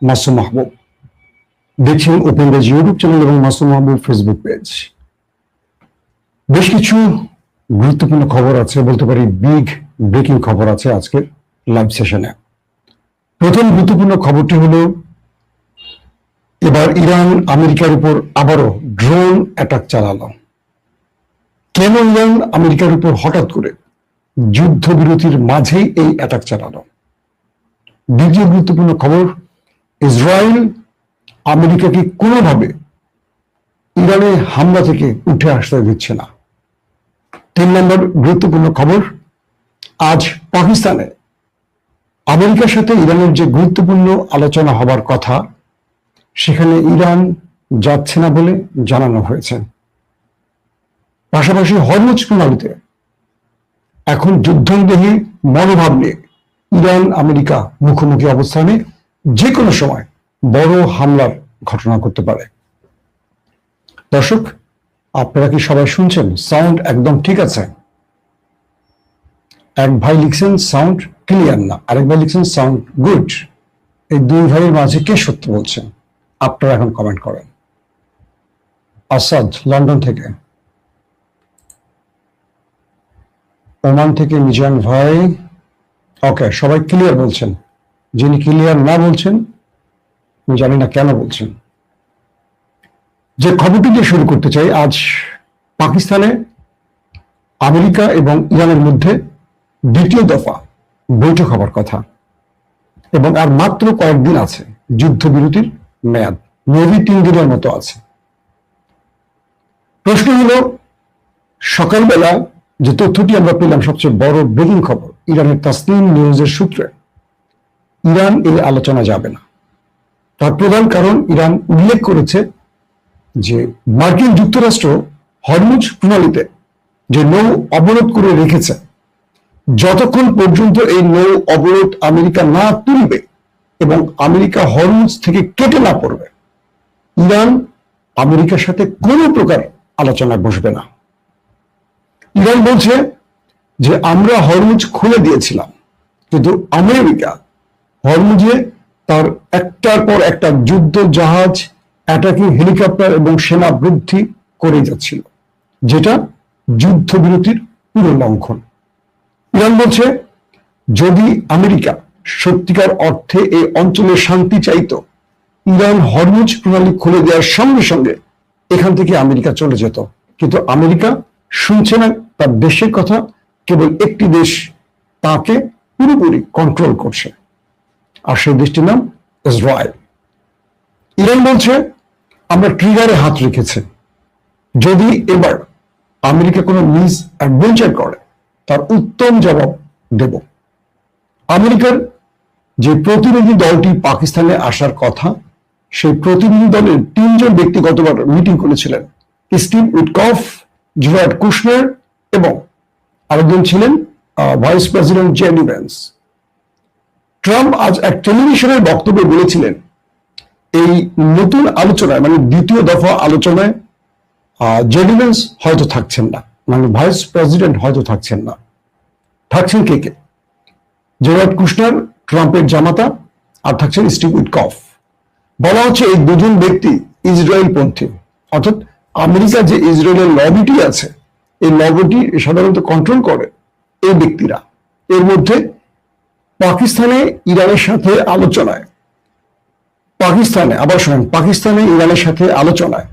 মাসুম মাহবুব। দেখছেন open page YouTube channel এবং মাসুম মাহবুব Facebook page. বেশ কিছু গুরুত্বপূর্ণ খবর আছে, বলতে পারি বিগ ব্রেকিং খবর আছে আজকের লাইভ সেশনে। প্রথম গুরুত্বপূর্ণ খবরটি হলো, এবার ইরান আমেরিকার উপর আবারও ড্রোন অ্যাটাক চালালো। কেন ইরান আমেরিকার উপর হঠাৎ করে যুদ্ধবিরতির মাঝেই এই অ্যাটাক চালালো? দ্বিতীয় গুরুত্বপূর্ণ খবর, ইসরায়েল আমেরিকাকে কোনোভাবে ইরানে হামলা থেকে উঠে আসতে দিচ্ছে না। 3 নম্বর গুরুত্বপূর্ণ খবর, আজ পাকিস্তানে আমেরিকার সাথে ইরানের যে গুরুত্বপূর্ণ আলোচনা হবার কথা, সেখানে ইরান যাচ্ছে না বলে জানানো হয়েছে। পাশাপাশি হরমুজ প্রণালীতে এখন যুদ্ধংদেহী মনোভাব নিয়ে ইরান আমেরিকা মুখোমুখি অবস্থানে যে কোনো সময় বড় হামলার ঘটনা করতে পারে। দর্শক, আপনারা কি সবাই শুনছেন? সাউন্ড একদম ঠিক আছে? এক ভাই লিখছেন সাউন্ড ক্লিয়ার না, আরেক ভাই লিখছেন সাউন্ড গুড। এই দুই ভাইয়ের মাঝে কে সত্য বলছেন? আপনারা এখন কমেন্ট করেন। আসাদ লন্ডন থেকে, ওমান থেকে মিজান ভাই, ওকে, সবাই ক্লিয়ার বলছেন। যিনি ক্লিয়ার না বলছেন, আমি জানি না কেন বলছেন। যে খবরটি দিয়ে শুরু করতে চাই, আজ পাকিস্তানে আমেরিকা এবং ইরানের মধ্যে দ্বিতীয় দফা বৈঠক হবার কথা, এবং আর মাত্র কয়েকদিন আছে যুদ্ধবিরতির মেয়াদ, মেবি 3 দিনের মতো আছে। প্রশ্ন হলো, সকালবেলা যে তথ্যটি আমরা পেলাম, সবচেয়ে বড় ব্রেকিং খবর, ইরানের তাসনিম নিউজের সূত্রে, ইরান এই আলোচনা যাবে না। তার প্রধান কারণ, ইরান উল্লেখ করেছে যে মার্কিন যুক্তরাষ্ট্র হরমুজ প্রণালীতে যে নৌ অবরোধ করে রেখেছে, যতক্ষণ পর্যন্ত এই নৌ অবরোধ আমেরিকা না তুলবে এবং আমেরিকা হরমুজ থেকে কেটে না পড়বে, ইরান আমেরিকার সাথে কোনো প্রকার আলোচনায় বসবে না। ইরান বলছে যে আমরা হরমুজ খুলে দিয়েছিলাম, কিন্তু আমেরিকা হরমুজে তার একটার পর একটা যুদ্ধ জাহাজ, অ্যাটাকিং হেলিকপ্টার এবং সেনা বৃদ্ধি করে যাচ্ছিল, যেটা যুদ্ধবিরতির পুরো লঙ্ঘন। ইরান বলছে, যদি আমেরিকা সত্যিকার অর্থে এই অঞ্চলে শান্তি চাইতো, ইরান হরমুজ প্রণালী খুলে দেওয়ার সঙ্গে সঙ্গে এখান থেকে আমেরিকা চলে যেত। কিন্তু আমেরিকা শুনছে না তার দেশের কথা, কেবল একটি দেশ তাকে পুরোপুরি কন্ট্রোল করছে, আর সেই দেশটির নাম ইসরায়েল। ইরান বলছে, আমরা ট্রিগারে হাত রেখেছি, যদি এবার আমেরিকা কোনো মিস অ্যাডভেঞ্চার করে তার উত্তম জবাব দেব। আমেরিকার যে প্রতিনিধি দলটি পাকিস্তানে আসার কথা, সেই প্রতিনিধি দলের 3 জন ব্যক্তি গতবার মিটিং করেছিলেন, স্টিভ উইটকফ, জেরার্ড কুশনার এবং আরেকজন ছিলেন vice president JD Vance. Trump আজ এক টেলিভিশনের বক্তব্যে বলেছিলেন, এই নতুন আলোচনায়, মানে দ্বিতীয় দফা আলোচনায় জেডি ভ্যান্স হয়তো থাকছেন না, মানে ভাইস প্রেসিডেন্ট হয়তো থাকছেন না। থাকছেন কে কে? জেরার্ড কুশনার, ট্রাম্পের জামাতা, আর থাকছেন স্টিভ উইটকফ। বলা হচ্ছে এই দুজন ব্যক্তি ইসরায়েল পন্থী, অর্থাৎ আমেরিকা যে ইসরায়েলের লবিটি আছে, এই লবিটি সাধারণত কন্ট্রোল করে এই ব্যক্তিরা। এর মধ্যে পাকিস্তানে ইরানের সাথে আলোচনায়, পাকিস্তানে ইরানের সাথে আলোচনায়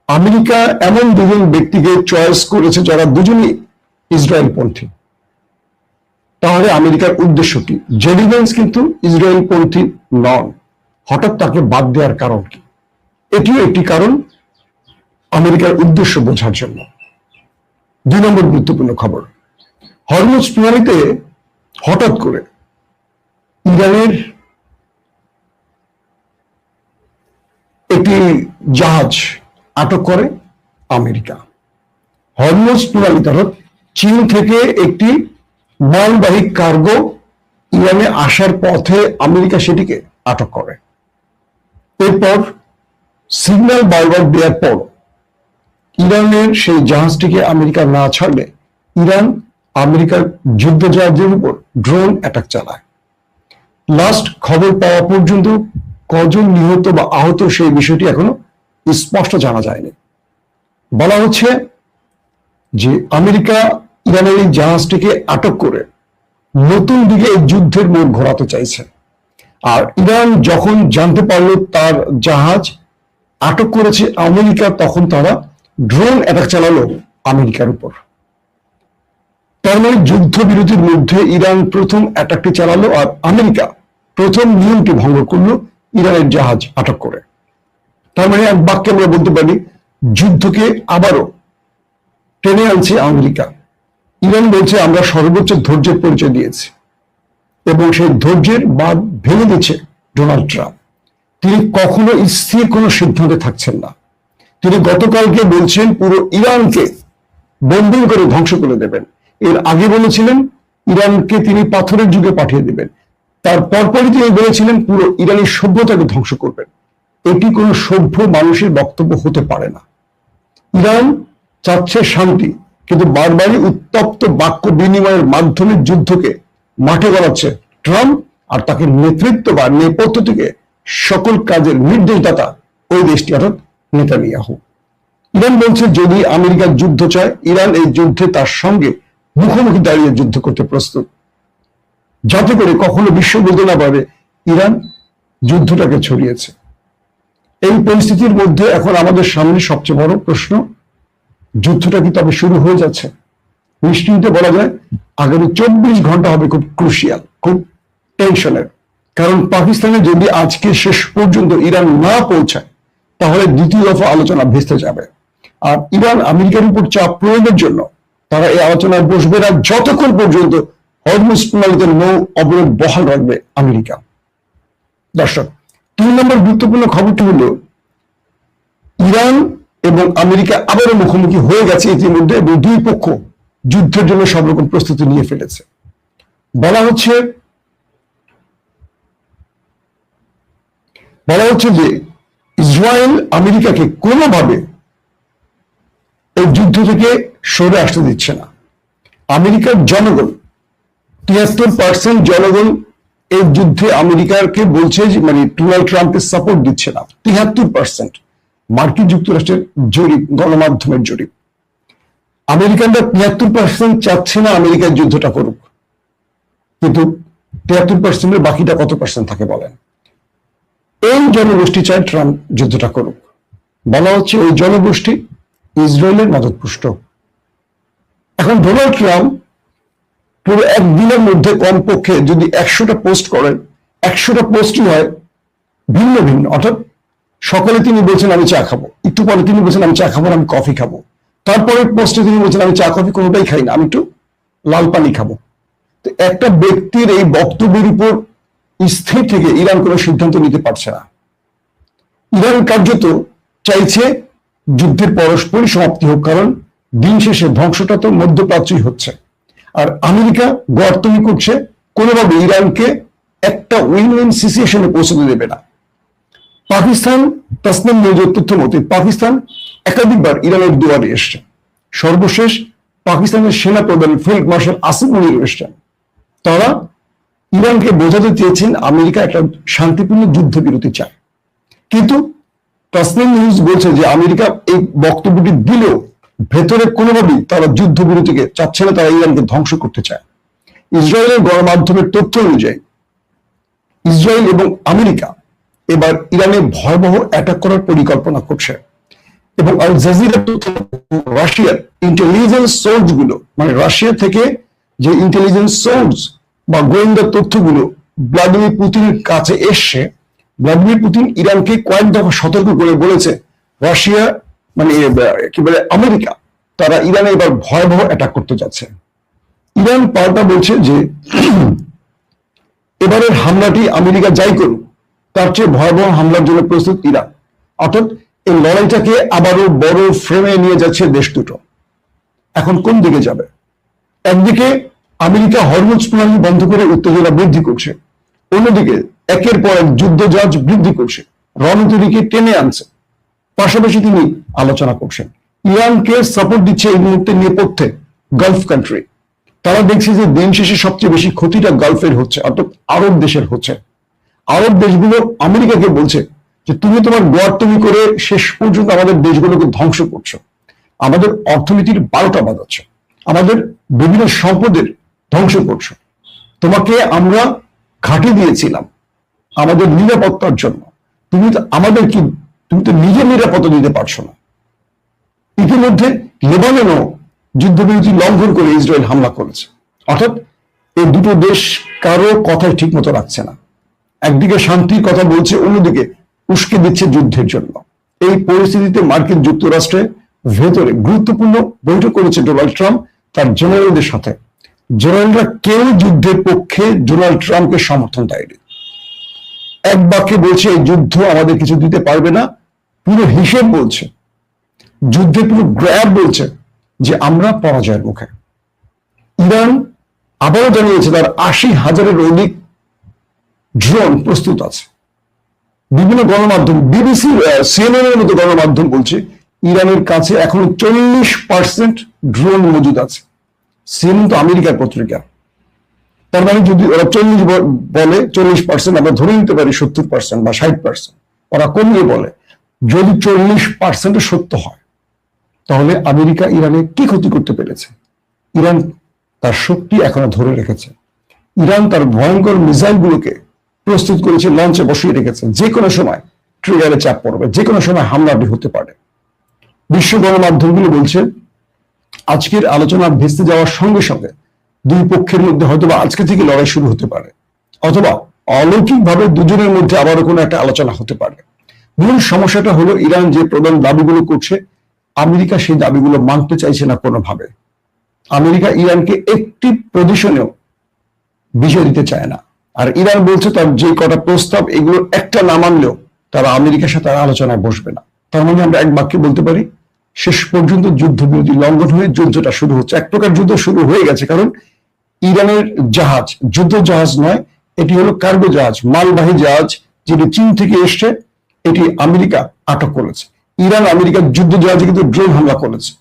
আমেরিকা এমন 2 জন ব্যক্তিকে চয়েস করেছে যারা দুজনই ইসরায়েল পন্থী। তাহলে আমেরিকার উদ্দেশ্য কি? জেডি ভ্যান্স কিন্তু ইসরায়েল পন্থী নন, হঠাৎ তাকে বাদ দেওয়ার কারণ কি? এটিও একটি কারণ আমেরিকার উদ্দেশ্য বোঝার জন্য। 2 নম্বর গুরুত্বপূর্ণ খবর, হরমুজ প্রণালীতে হঠাৎ করে ইরানের একটি জাহাজ আটক করে আমেরিকা। হরমুজ প্রণালীতে, অর্থাৎ চীন থেকে একটি মালবাহী কার্গো ইরানে আসার পথে আমেরিকা সেটিকে আটক করে। এরপর সিগন্যাল বারবার দেওয়ার পর ইরানের সেই জাহাজটিকে আমেরিকা না ছাড়লে ইরান আমেরিকার যুদ্ধ জাহাজের উপর ড্রোন অ্যাটাক চালায়। লাস্ট খবর পাওয়া পর্যন্ত কজন নিহত বা আহত সেই বিষয়টি এখনো স্পষ্ট জানা যায়নি। বলা হচ্ছে যে আমেরিকা ইরানের এই জাহাজটিকে আটক করে নতুন দিকে এই যুদ্ধের মোড় ঘোরাতে চাইছে। আর ইরান যখন জানতে পারলো তার জাহাজ আটক করেছে আমেরিকা, তখন তারা ড্রোন অ্যাটাক চালালো আমেরিকার উপর। তার মানে যুদ্ধবিরতির মধ্যে ইরান প্রথম অ্যাটাকটি চালালো, আর আমেরিকা প্রথম নিয়মটি ভঙ্গ করলো ইরানের জাহাজ আটক করে। তার মানে এক বাক্যে আমরা বলতে পারি যুদ্ধকে আবারও টেনে আনছে আমেরিকা। ইরান বলছে আমরা সর্বোচ্চ ধৈর্যের পরিচয় দিয়েছি, এবং সেই ধৈর্যের বাঁধ ভেঙে দিচ্ছে ডোনাল্ড ট্রাম্প। তিনি কখনো স্থির কোনো সিদ্ধান্তে থাকছেন না। তিনি গতকালকে বলছেন পুরো ইরানকে বন্দী করে ধ্বংস করে দেবেন। এর আগে বলেছিলেন ইরানকে তিনি পাথরের যুগে পাঠিয়ে দেবেন। তার পরপরই তিনি বলেছিলেন পুরো ইরানি সভ্যতাকে ধ্বংস করবেন। এটি কোনো সভ্য মানুষের বক্তব্য হতে পারে না। ইরান চাচ্ছে শান্তি, কিন্তু বারবারই উত্তপ্ত বাক্য বিনিময়ের মাধ্যমে যুদ্ধকে মাঠে গড়াচ্ছে ট্রাম্প, আর তাকে নেতৃত্ব বা নেপথ্য থেকে সকল কাজের নির্দেশদাতা ওই দেশটি অর্থাৎ নেতানিয়াহু। ইরান বলছে যদি আমেরিকা যুদ্ধ চায়, ইরান এই যুদ্ধে তার সঙ্গে মুখোমুখি দাঁড়িয়ে যুদ্ধ করতে প্রস্তুত, যাতে করে কখনো বিশ্ব বলতে না পারে ইরান যুদ্ধটাকে ছড়িয়েছে। এই পরিস্থিতির মধ্যে এখন আমাদের সামনে সবচেয়ে বড় প্রশ্ন, যুদ্ধটা কি তবে শুরু হয়ে যাচ্ছে? নিশ্চিন্তে বলা যায় আগামী 24 ঘন্টা হবে খুব ক্রুশিয়াল, খুব টেনশনের। কারণ পাকিস্তানে যদি আজকে শেষ পর্যন্ত ইরান না পৌঁছায়, তাহলে দ্বিতীয় দফা আলোচনা ভেস্তে যাবে। আর ইরান আমেরিকার উপর চাপ প্রয়োগের জন্য তারা এই আলোচনায় বসবে না যতক্ষণ পর্যন্ত হরমুজ প্রণালীতে নৌ অবরোধ বহাল রাখবে আমেরিকা। দর্শক, 3 নম্বর গুরুত্বপূর্ণ খবরটি হলো ইরান এবং আমেরিকা আবারও মুখোমুখি হয়ে গেছে ইতিমধ্যে, এবং দুই পক্ষ যুদ্ধের জন্য সব রকম প্রস্তুতি নিয়ে ফেলেছে। বলা হচ্ছে যে ইসরায়েল আমেরিকাকে কোনোভাবে এই যুদ্ধ থেকে সরে আসতে দিচ্ছে না। আমেরিকার জনগণ 73% জনগণ এই যুদ্ধে আমেরিকাকে বলছে যে মানে ডোনাল্ড ট্রাম্পকে সাপোর্ট দিচ্ছে না। 73% মার্কিন যুক্তরাষ্ট্রের জরিপ, গণমাধ্যমের জরিপ। আমেরিকানরা 73% চাচ্ছে না আমেরিকার যুদ্ধটা করুক, কিন্তু 73%-এর বাকিটা কত পার্সেন্ট থাকে বলেন? এই জনগোষ্ঠী চায় ট্রাম্প যুদ্ধটা করুক। বলা হচ্ছে ওই জনগোষ্ঠী ইসরায়েলের মদতপুষ্ট। এখন ডোনাল্ড ট্রাম্প পুরো একদিনের মধ্যে কমপক্ষে যদি 100টা পোস্ট করেন, 100টা পোস্টই হয় ভিন্ন ভিন্ন। অর্থাৎ সকালে তিনি বলছেন আমি চা খাবো, একটু পরে তিনি বলছেন আমি চা খাবো না, আমি কফি খাবো। তারপরের পোস্টে তিনি বলছেন আমি চা কফি কোনোটাই খাই না, আমি একটু লাল পানি খাবো। তো একটা ব্যক্তির এই বক্তব্যের উপর স্থির থেকে ইরান কোনো সিদ্ধান্ত নিতে পারছে না। ইরান কার্যত চাইছে যুদ্ধের পরস্পরই সমাপ্তি হোক, কারণ দিন শেষে ধ্বংসটা তো মধ্যপ্রাচ্যই হচ্ছে। আর আমেরিকা গর্তনি করছে, কোনোভাবে ইরানকে একটা উইন উইন সিচুয়েশনে পৌঁছতে দেবে না। পাকিস্তান তাসনিম নিউজের তথ্য মতে পাকিস্তান একাধিকবার ইরানের দুয়ারে এসছে। সর্বশেষ পাকিস্তানের সেনা প্রধান ফিল্ড মার্শাল আসিফ মনির এসছেন। তারা ইরানকে বোঝাতে চেয়েছেন আমেরিকা একটা শান্তিপূর্ণ যুদ্ধবিরতি চায়, কিন্তু তাসনিম নিউজ বলছে যে আমেরিকা এই বক্তব্যটি দিলেও ভেতরে কোনোভাবেই তারা যুদ্ধবিরতিকে চাচ্ছে না, তারা ইরানকে ধ্বংস করতে চায়। ইসরায়েলের গণমাধ্যমের তথ্য অনুযায়ী ইসরায়েল এবং আমেরিকা এবার ইরানে ভয়াবহ অ্যাটাক করার পরিকল্পনা করছে, এবং আল জাজিরা রাশিয়ার ইন্টেলিজেন্স সোর্স গুলো, মানে রাশিয়া থেকে যে ইন্টেলিজেন্স সোর্স বা গোয়েন্দা তথ্যগুলো ভ্লাদিমির পুতিনের কাছে এসছে, ভ্লাদিমির পুতিন ইরানকে কয়েক দফা সতর্ক করে বলেছে রাশিয়া মানে কি বলে আমেরিকা, তারা ইরানে এবার ভয়াবহ অ্যাটাক করতে যাচ্ছে। ইরান পাল্টা বলছে যে এবারের হামলাটি আমেরিকা যাই করুক তার চেয়ে ভয়াবহ হামলার জন্য প্রস্তুত ইরান। অর্থাৎ এই লড়াইটাকে আবারও বড় ফ্রেমে নিয়ে যাচ্ছে দেশ দুটো। এখন কোন দিকে যাবে? একদিকে আমেরিকা হরমুজ প্রণালী বন্ধ করে উত্তেজনা বৃদ্ধি করছে, অন্যদিকে একের পর এক যুদ্ধজাহাজ বৃদ্ধি করছে, রণতরীকে টেনে আনছে। পাশাপাশি তিনি আলোচনা করছেন। ইরানকে সাপোর্ট দিচ্ছে এই মুহূর্তে নেপথ্যে গালফ কান্ট্রি। তারা দেখছে যে দিন শেষে সবচেয়ে বেশি ক্ষতিটা গালফের হচ্ছে, অর্থাৎ আরব দেশের হচ্ছে। আরব দেশগুলো আমেরিকাকে বলছে যে তুমি তোমার গোয়ার্তমি করে শেষ পর্যন্ত আমাদের দেশগুলোকে ধ্বংস করছো, আমাদের অর্থনীতির 12টা বাজাচ্ছ, আমাদের বিভিন্ন সম্পদের ধ্বংস করছো। তোমাকে আমরা ঘাঁটি দিয়েছিলাম আমাদের নিরাপত্তার জন্য, তুমি তো আমাদের কি, তুমি তো নিজের নিরাপত্তা দিতে পারছো না। ইতিমধ্যে লেবাননও যুদ্ধবিরতি লঙ্ঘন করে ইসরায়েল হামলা করেছে। অর্থাৎ এই দুটো দেশ কারো কথাই ঠিক মতো রাখছে না, একদিকে শান্তির কথা বলছে, অন্যদিকে উস্কে দিচ্ছে যুদ্ধের জন্য। এই পরিস্থিতিতে মার্কিন যুক্তরাষ্ট্রে ভেতরে গুরুত্বপূর্ণ বৈঠক করেছে ডোনাল্ড ট্রাম্প তার জেনারেলদের সাথে। জেনারেলরা কেউ যুদ্ধের পক্ষে ডোনাল্ড ট্রাম্পকে সমর্থন দেয়নি। এক বাক্যে বলছে এই যুদ্ধ আমাদের কিছু দিতে পারবে না। পুরো হিসেব বলছে, যুদ্ধের পুরো গ্র্যাব বলছে যে আমরা পরাজয়ের মুখে। ইরান আবারও জানিয়েছে তার 80,000-এর অধিক ড্রোন প্রস্তুত আছে। বিভিন্ন গণমাধ্যম, বিবিসি, সিএনএন এর মতো গণমাধ্যম বলছে ইরানের কাছে এখনো 40% ড্রোন মজুদ আছে। সিএনএন তো আমেরিকার পত্রিকা, তার মানে যদি ওরা 40 বলে, 40% আমরা ধরে নিতে পারি 70% বা 60%, ওরা কমিয়ে বলে। যদি 40% সত্য হয় তাহলে আমেরিকা ইরানে কি ক্ষতি করতে পেরেছে? ইরান তার শক্তি এখনো ধরে রেখেছে। ইরান তার ভয়ঙ্কর মিসাইল গুলোকে প্রস্তুত করেছে, লঞ্চে বসিয়ে রেখেছে। যে কোনো সময় ট্রিগারে চাপ পড়বে, যে কোনো সময় হামলাটি হতে পারে। বিশ্ব গণমাধ্যমগুলো বলছে আজকের আলোচনা ভেস্তে যাওয়ার সঙ্গে সঙ্গে দুই পক্ষের মধ্যে হয়তোবা আজকে থেকে লড়াই শুরু হতে পারে, অথবা অলৌকিকভাবে দুজনের মধ্যে আবারও কোনো একটা আলোচনা হতে পারে। মূল সমস্যাটা হলো ইরান যে প্রধান দাবিগুলো করছে, আমেরিকা সেই দাবিগুলো মানতে চাইছে না কোনোভাবে। আমেরিকা ইরানকে একটি পজিশনেও বিজয় দিতে চায় না। আর ইরান বলছে তার যে কটা প্রস্তাব, এগুলো একটা না মানলেও তারা আমেরিকার সাথে আলোচনায় বসবে না। তার মানে আমরা এক বাক্যে বলতে পারি শেষ পর্যন্ত যুদ্ধবিরতি লঙ্ঘন হয়ে যুদ্ধটা শুরু হচ্ছে। এক প্রকার যুদ্ধ শুরু হয়ে গেছে, কারণ ইরানের জাহাজ যুদ্ধ জাহাজ নয়, এটি হলো কার্গো জাহাজ, মালবাহী জাহাজ, যেটি চীন থেকে এসছে, এটি আমেরিকা আটক করেছে। ইরান আমেরিকার যুদ্ধ জাহাজে কিন্তু ড্রোন হামলা করেছে।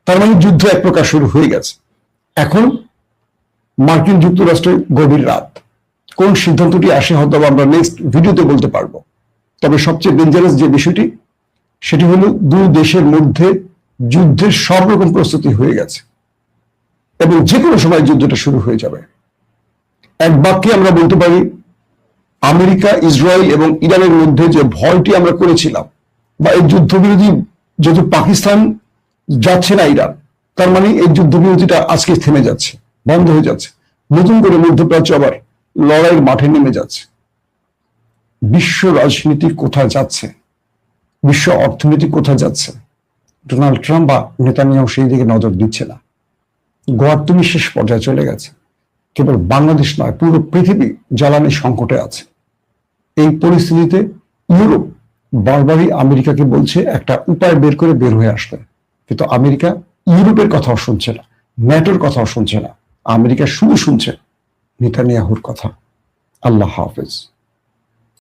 তার মানে যুদ্ধ এক প্রকার শুরু হয়ে গেছে। এখন মার্কিন যুক্তরাষ্ট্রের গভীর রাত, কোন সিদ্ধান্তটি আসে হয়তো আমরা নেক্সট ভিডিওতে বলতে পারবো। তবে সবচেয়ে ডেঞ্জারাস যে বিষয়টি, সেটি হলো দুই দেশের মধ্যে যুদ্ধের সব রকম প্রস্তুতি হয়ে গেছে এবং যে কোনো সময় যুদ্ধটা শুরু হয়ে যাবে। এক বাক্যে আমরা বলতে পারি আমেরিকা, ইসরায়েল এবং ইরানের মধ্যে যে ভয়টি আমরা করেছিলাম, বা এই যুদ্ধবিরতি যেহেতু পাকিস্তান যাচ্ছে না ইরান, তার মানে এই যুদ্ধবিরতিটা আজকে থেমে যাচ্ছে, বন্ধ হয়ে যাচ্ছে। নতুন করে মধ্যপ্রাচ্য আবার লড়াইয়ের মাঠে নেমে যাচ্ছে। বিশ্ব রাজনীতি কোথায় যাচ্ছে, বিশ্ব অর্থনীতি কোথায় যাচ্ছে, ডোনাল্ড ট্রাম্প বা নেতানিয়াহু সেই দিকে নজর দিচ্ছে না। গোয়ার্তমি শেষ পর্যায়ে চলে গেছে। কেবল বাংলাদেশ নয়, পুরো পৃথিবী জ্বালানি সংকটে আছে। এই পরিস্থিতিতে ইউরোপ বারবারই আমেরিকাকে বলছে একটা উপায় বের করে বের হয়ে আসতে, কিন্তু আমেরিকা ইউরোপের কথাও শুনছে না, ন্যাটোর কথাও শুনছে না। আমেরিকা শুধু শুনছে নেতানিয়াহুর কথা। আল্লাহ হাফেজ।